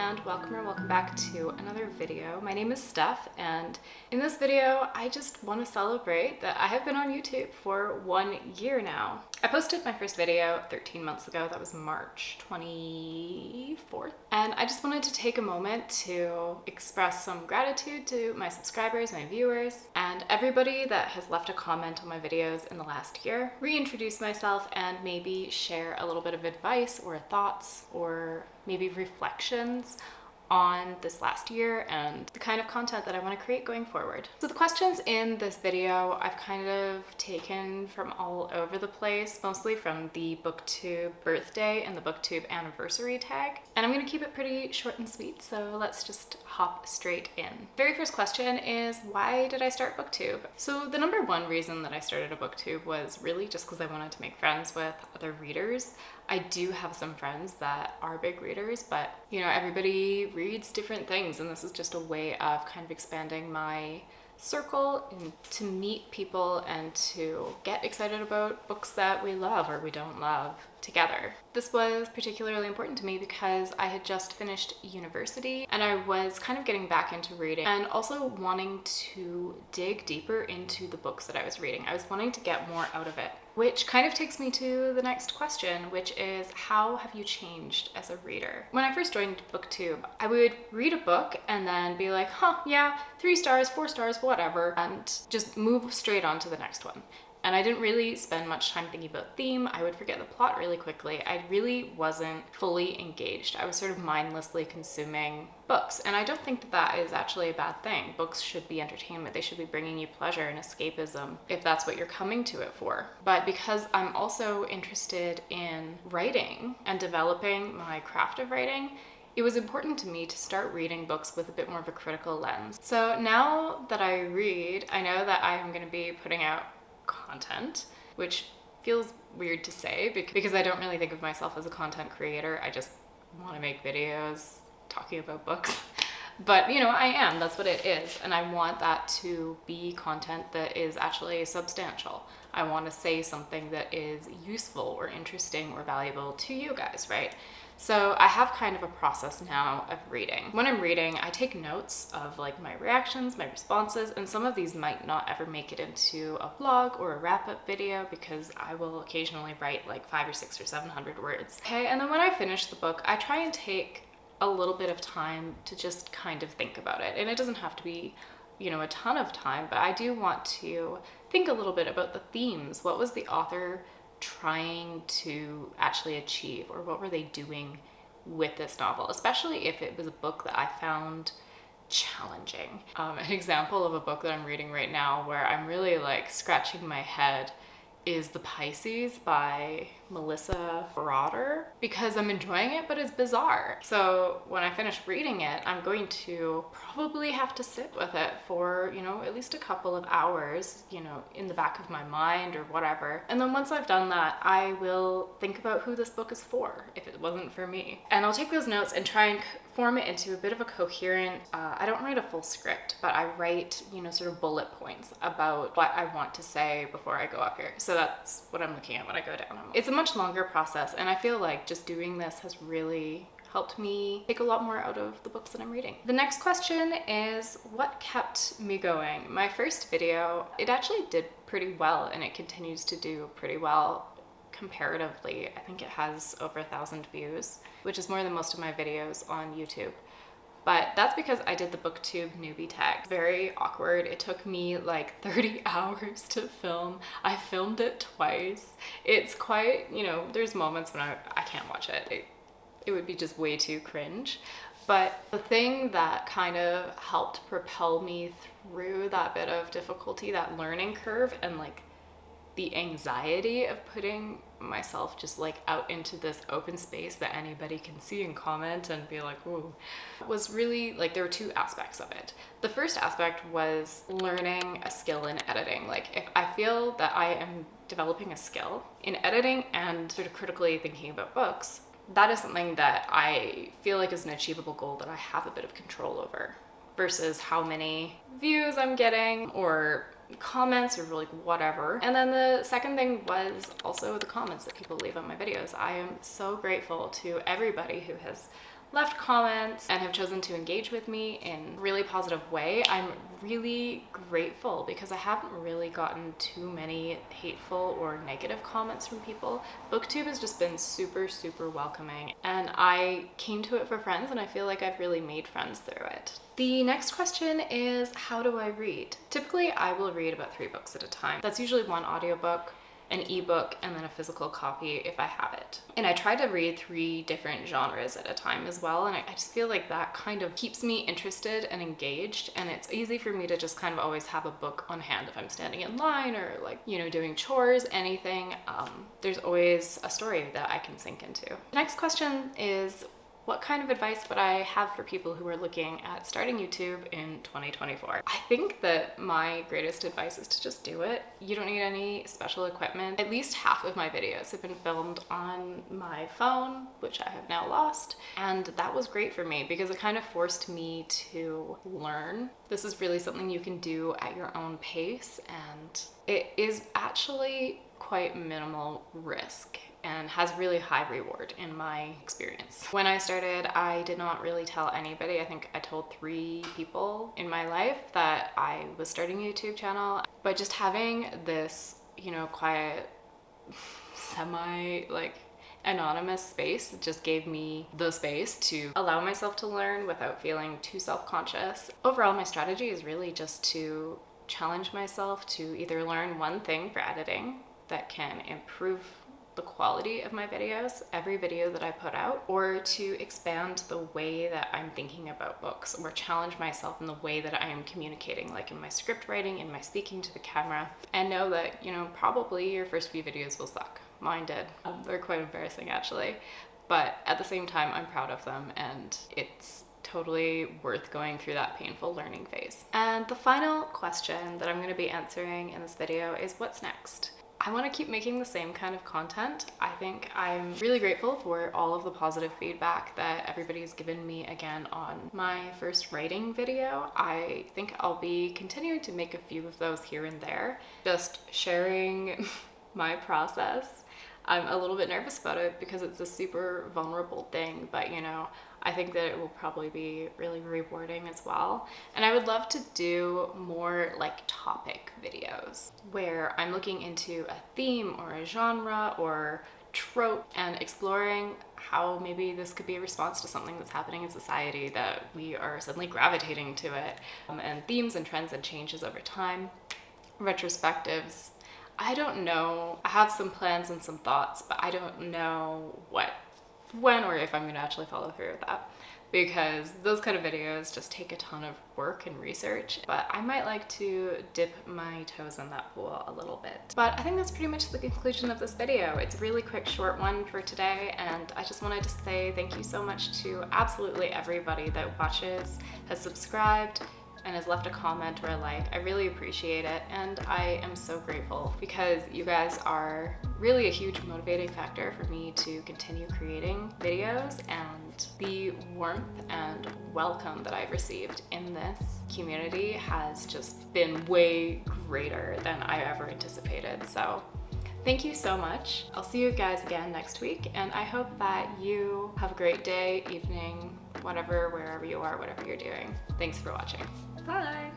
and welcome back to another video. My name is Steph, and in this video I just want to celebrate that I have been on YouTube for 1 year now. I posted my first video 13 months ago. That was March 24th, and I just wanted to take a moment to express some gratitude to my subscribers, my viewers, and everybody that has left a comment on my videos in the last year, reintroduce myself, and maybe share a little bit of advice or thoughts or maybe reflections on this last year and the kind of content that I want to create going forward. So the questions in this video I've kind of taken from all over the place, mostly from the Booktube birthday and the Booktube anniversary tag. And I'm going to keep it pretty short and sweet, so let's just hop straight in. Very first question is, why did I start Booktube? So the number one reason that I started a Booktube was really just because I wanted to make friends with other readers. I do have some friends that are big readers, but you know, everybody reads different things, and this is just a way of kind of expanding my circle and to meet people and to get excited about books that we love or we don't love together. This was particularly important to me because I had just finished university and I was kind of getting back into reading and also wanting to dig deeper into the books that I was reading. I was wanting to get more out of it, which kind of takes me to the next question, which is, how have you changed as a reader? When I first joined Booktube, I would read a book and then be like, yeah, 3 stars, 4 stars, whatever, and just move straight on to the next one. And I didn't really spend much time thinking about theme. I would forget the plot really quickly. I really wasn't fully engaged. I was sort of mindlessly consuming books. And I don't think that that is actually a bad thing. Books should be entertainment. They should be bringing you pleasure and escapism if that's what you're coming to it for. But because I'm also interested in writing and developing my craft of writing, it was important to me to start reading books with a bit more of a critical lens. So now that I read, I know that I am going to be putting out content, which feels weird to say because I don't really think of myself as a content creator. I just want to make videos talking about books. But you know, I am, that's what it is. And I want that to be content that is actually substantial. I want to say something that is useful or interesting or valuable to you guys, right? So I have kind of a process now of reading. When I'm reading, I take notes of like my reactions, my responses, and some of these might not ever make it into a vlog or a wrap-up video because I will occasionally write like 500 or 600 or 700 words. Okay, and then when I finish the book, I try and take a little bit of time to just kind of think about it. And it doesn't have to be, you know, a ton of time, but I do want to think a little bit about the themes. What was the author trying to actually achieve, or what were they doing with this novel, especially if it was a book that I found challenging. An example of a book that I'm reading right now where I'm really like scratching my head is The Pisces by Melissa Broder, because I'm enjoying it, but it's bizarre. So when I finish reading it, I'm going to probably have to sit with it for, you know, at least a couple of hours, you know, in the back of my mind or whatever. And then once I've done that, I will think about who this book is for, if it wasn't for me. And I'll take those notes and try and form it into a bit of a coherent, I don't write a full script, but I write, you know, sort of bullet points about what I want to say before I go up here. So that's what I'm looking at when I go down. It's a much longer process, and I feel like just doing this has really helped me take a lot more out of the books that I'm reading. The next question is, what kept me going? My first video, it actually did pretty well, and it continues to do pretty well comparatively. I think it has over 1,000 views, which is more than most of my videos on YouTube. But that's because I did the Booktube newbie tag. Very awkward. It took me like 30 hours to film. I filmed it twice. It's quite, you know, there's moments when I can't watch it. It would be just way too cringe. But the thing that kind of helped propel me through that bit of difficulty, that learning curve, and like the anxiety of putting myself just like out into this open space that anybody can see and comment and be like, ooh, was really like, there were 2 aspects of it. The first aspect was learning a skill in editing. Like, if I feel that I am developing a skill in editing and sort of critically thinking about books, that is something that I feel like is an achievable goal that I have a bit of control over, versus how many views I'm getting or comments or like whatever. And then the second thing was also the comments that people leave on my videos. I am so grateful to everybody who has left comments and have chosen to engage with me in a really positive way. I'm really grateful because I haven't really gotten too many hateful or negative comments from people. Booktube has just been super, super welcoming, and I came to it for friends, and I feel like I've really made friends through it. The next question is, how do I read? Typically, I will read about 3 books at a time. That's usually one audiobook, an ebook, and then a physical copy if I have it. And I try to read 3 different genres at a time as well, and I just feel like that kind of keeps me interested and engaged, and it's easy for me to just kind of always have a book on hand if I'm standing in line or like, you know, doing chores, anything. There's always a story that I can sink into. The next question is, what kind of advice would I have for people who are looking at starting YouTube in 2024? I think that my greatest advice is to just do it. You don't need any special equipment. At least half of my videos have been filmed on my phone, which I have now lost. And that was great for me because it kind of forced me to learn. This is really something you can do at your own pace, and it is actually quite minimal risk and has really high reward in my experience. When I started, I did not really tell anybody. I think I told 3 people in my life that I was starting a YouTube channel, but just having this, you know, quiet, anonymous space just gave me the space to allow myself to learn without feeling too self-conscious. Overall, my strategy is really just to challenge myself to either learn one thing for editing that can improve the quality of my videos, every video that I put out, or to expand the way that I'm thinking about books, or challenge myself in the way that I am communicating, like in my script writing, in my speaking to the camera, and know that, you know, probably your first few videos will suck. Mine did. They're quite embarrassing actually, but at the same time, I'm proud of them, and it's totally worth going through that painful learning phase. And the final question that I'm going to be answering in this video is, what's next? I want to keep making the same kind of content. I think I'm really grateful for all of the positive feedback that everybody's given me again on my first writing video. I think I'll be continuing to make a few of those here and there, just sharing my process. I'm a little bit nervous about it because it's a super vulnerable thing, but you know, I think that it will probably be really rewarding as well. And I would love to do more like topic videos where I'm looking into a theme or a genre or trope and exploring how maybe this could be a response to something that's happening in society, that we are suddenly gravitating to it, and themes and trends and changes over time, retrospectives. I don't know. I have some plans and some thoughts, but I don't know when or if I'm going to actually follow through with that, because those kind of videos just take a ton of work and research. But I might like to dip my toes in that pool a little bit. But I think that's pretty much the conclusion of this video. It's a really quick, short one for today, and I just wanted to say thank you so much to absolutely everybody that watches, has subscribed, and has left a comment or a like. I really appreciate it, and I am so grateful because you guys are really a huge motivating factor for me to continue creating videos, and the warmth and welcome that I've received in this community has just been way greater than I ever anticipated. So thank you so much. I'll see you guys again next week, and I hope that you have a great day, evening, whatever, wherever you are, whatever you're doing. Thanks for watching. Bye!